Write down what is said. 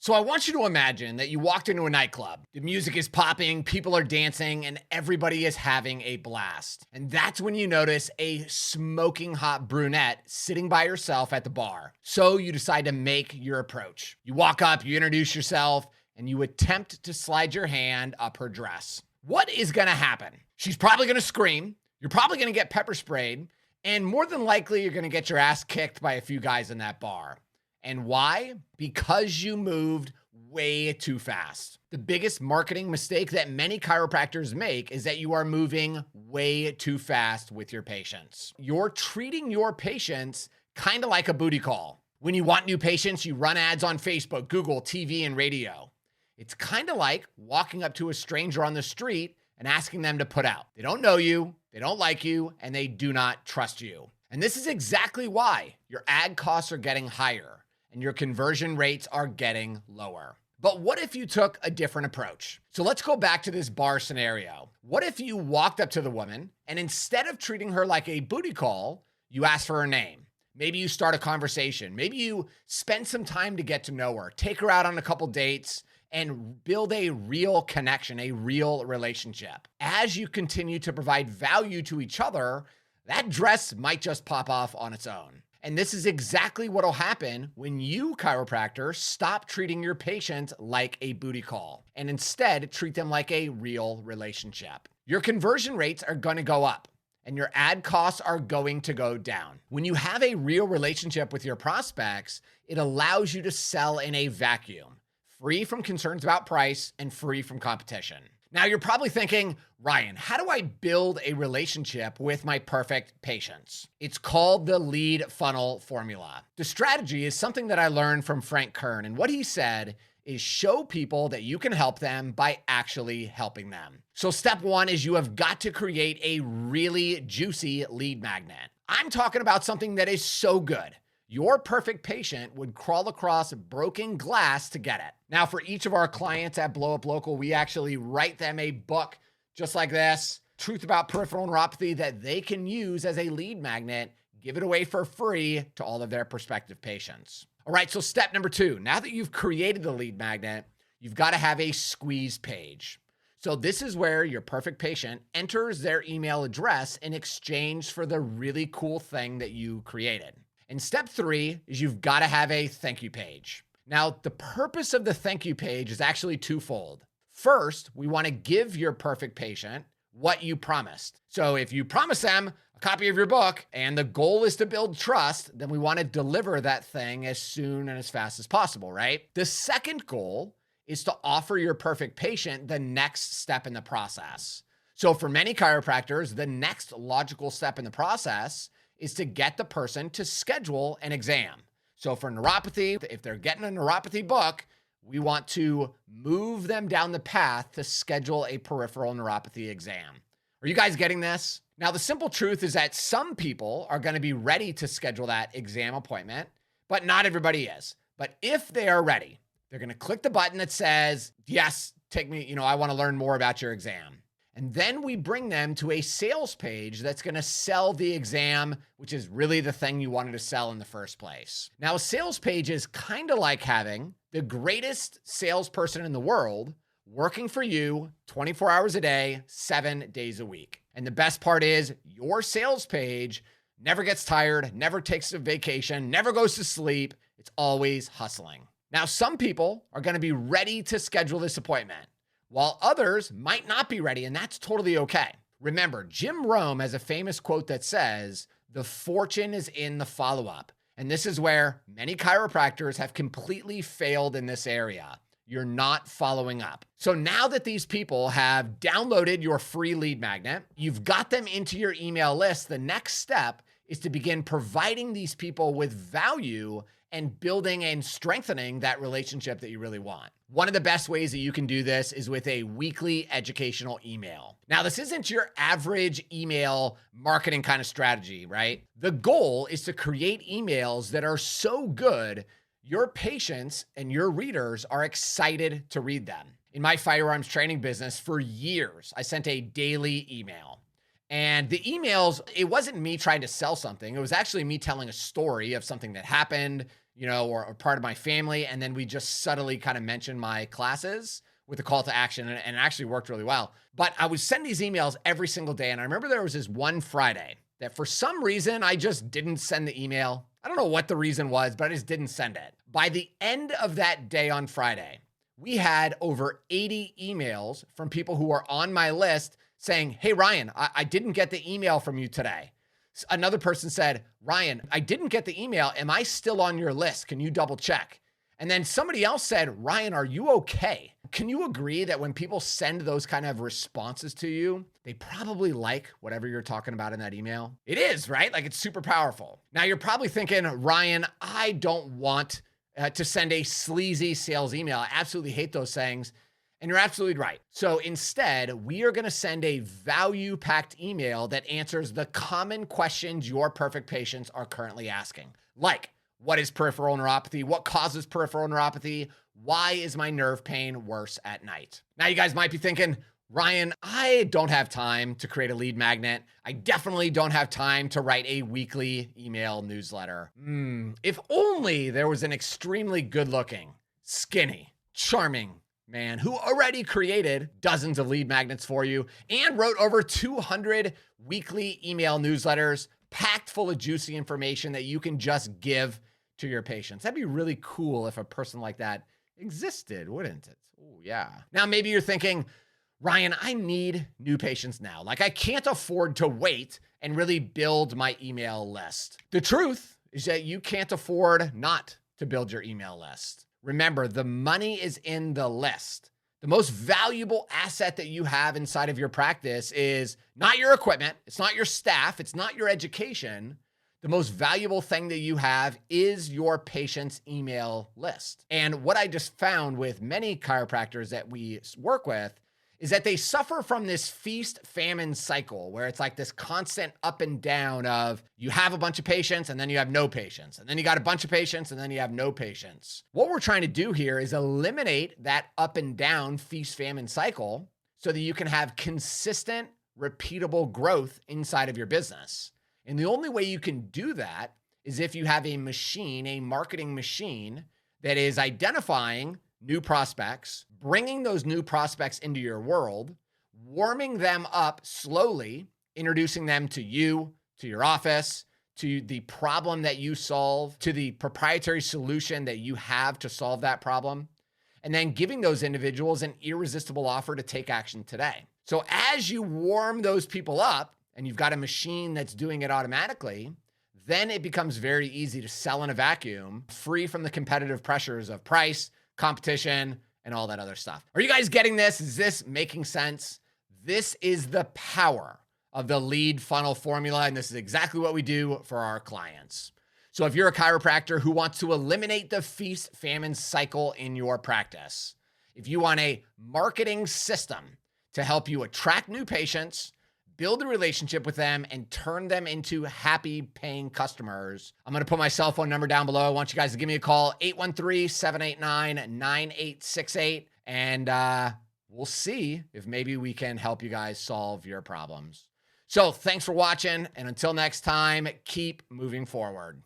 So I want you to imagine that you walked into a nightclub. The music is popping, people are dancing, and everybody is having a blast. And that's when you notice a smoking hot brunette sitting by herself at the bar. So you decide to make your approach. You walk up, you introduce yourself, and you attempt to slide your hand up her dress. What is gonna happen? She's probably gonna scream, you're probably gonna get pepper sprayed, and more than likely you're gonna get your ass kicked by a few guys in that bar. And why? Because you moved way too fast. The biggest marketing mistake that many chiropractors make is that you are moving way too fast with your patients. You're treating your patients kind of like a booty call. When you want new patients, you run ads on Facebook, Google, TV, and radio. It's kind of like walking up to a stranger on the street and asking them to put out. They don't know you, they don't like you, and they do not trust you. And this is exactly why your ad costs are getting higher and your conversion rates are getting lower. But what if you took a different approach? So let's go back to this bar scenario. What if you walked up to the woman and instead of treating her like a booty call, you asked for her name? Maybe you start a conversation. Maybe you spend some time to get to know her, take her out on a couple dates, and build a real connection, a real relationship. As you continue to provide value to each other, that dress might just pop off on its own. And this is exactly what will happen when you, chiropractor, stop treating your patients like a booty call and instead treat them like a real relationship. Your conversion rates are going to go up and your ad costs are going to go down. When you have a real relationship with your prospects, it allows you to sell in a vacuum, free from concerns about price and free from competition. Now you're probably thinking, Ryan, how do I build a relationship with my perfect patients? It's called the lead funnel formula. The strategy is something that I learned from Frank Kern, and what he said is show people that you can help them by actually helping them. So step one is you have got to create a really juicy lead magnet. I'm talking about something that is so good. Your perfect patient would crawl across broken glass to get it. Now, for each of our clients at BlowUp Local, we actually write them a book just like this, Truth About Peripheral Neuropathy, that they can use as a lead magnet, give it away for free to all of their prospective patients. All right, so step number two, now that you've created the lead magnet, you've got to have a squeeze page. So this is where your perfect patient enters their email address in exchange for the really cool thing that you created. And step three is you've got to have a thank you page. Now, the purpose of the thank you page is actually twofold. First, we want to give your perfect patient what you promised. So if you promise them a copy of your book and the goal is to build trust, then we want to deliver that thing as soon and as fast as possible, right? The second goal is to offer your perfect patient the next step in the process. So for many chiropractors, the next logical step in the process is to get the person to schedule an exam. So for neuropathy, if they're getting a neuropathy book, we want to move them down the path to schedule a peripheral neuropathy exam. Are you guys getting this? Now, the simple truth is that some people are going to be ready to schedule that exam appointment, but not everybody is. But if they are ready, they're going to click the button that says, yes, take me, I want to learn more about your exam. And then we bring them to a sales page that's going to sell the exam, which is really the thing you wanted to sell in the first place. Now, a sales page is kind of like having the greatest salesperson in the world working for you 24 hours a day, 7 days a week. And the best part is your sales page never gets tired, never takes a vacation, never goes to sleep. It's always hustling. Now, some people are going to be ready to schedule this appointment, while others might not be ready, and that's totally okay. Remember, Jim Rome has a famous quote that says, "The fortune is in the follow-up." And this is where many chiropractors have completely failed in this area. You're not following up. So now that these people have downloaded your free lead magnet, you've got them into your email list, the next step is to begin providing these people with value and building and strengthening that relationship that you really want. One of the best ways that you can do this is with a weekly educational email. Now, this isn't your average email marketing kind of strategy, right? The goal is to create emails that are so good, your patients and your readers are excited to read them. In my firearms training business for years, I sent a daily email. And the emails, it wasn't me trying to sell something. It was actually me telling a story of something that happened, or part of my family. And then we just subtly kind of mention my classes with a call to action, and it actually worked really well. But I would send these emails every single day. And I remember there was this one Friday that for some reason, I just didn't send the email. I don't know what the reason was, but I just didn't send it. By the end of that day on Friday, we had over 80 emails from people who are on my list saying, hey, Ryan, I didn't get the email from you today. Another person said, Ryan, I didn't get the email. Am I still on your list? Can you double check? And then somebody else said, Ryan, are you okay? Can you agree that when people send those kind of responses to you, they probably like whatever you're talking about in that email? It is, right? Like, it's super powerful. Now you're probably thinking, Ryan, I don't want to send a sleazy sales email. I absolutely hate those things. And you're absolutely right. So instead, we are going to send a value-packed email that answers the common questions your perfect patients are currently asking. Like, what is peripheral neuropathy? What causes peripheral neuropathy? Why is my nerve pain worse at night? Now you guys might be thinking, Ryan, I don't have time to create a lead magnet. I definitely don't have time to write a weekly email newsletter. If only there was an extremely good-looking, skinny, charming man who already created dozens of lead magnets for you and wrote over 200 weekly email newsletters packed full of juicy information that you can just give to your patients. That'd be really cool if a person like that existed, wouldn't it? Oh, yeah. Now, maybe you're thinking, Ryan, I need new patients now. Like, I can't afford to wait and really build my email list. The truth is that you can't afford not to build your email list. Remember, the money is in the list. The most valuable asset that you have inside of your practice is not your equipment. It's not your staff. It's not your education. The most valuable thing that you have is your patient's email list. And what I just found with many chiropractors that we work with is that they suffer from this feast-famine cycle where it's like this constant up and down of you have a bunch of patients and then you have no patients. And then you got a bunch of patients and then you have no patients. What we're trying to do here is eliminate that up and down feast-famine cycle so that you can have consistent, repeatable growth inside of your business. And the only way you can do that is if you have a machine, a marketing machine that is identifying new prospects, bringing those new prospects into your world, warming them up slowly, introducing them to you, to your office, to the problem that you solve, to the proprietary solution that you have to solve that problem, and then giving those individuals an irresistible offer to take action today. So as you warm those people up, and you've got a machine that's doing it automatically, then it becomes very easy to sell in a vacuum, free from the competitive pressures of price, competition, and all that other stuff. Are you guys getting this? Is this making sense? This is the power of the lead funnel formula, and this is exactly what we do for our clients. So if you're a chiropractor who wants to eliminate the feast-famine cycle in your practice, if you want a marketing system to help you attract new patients, build a relationship with them, and turn them into happy paying customers, I'm going to put my cell phone number down below. I want you guys to give me a call, 813-789-9868, and we'll see if maybe we can help you guys solve your problems. So thanks for watching, and until next time, keep moving forward.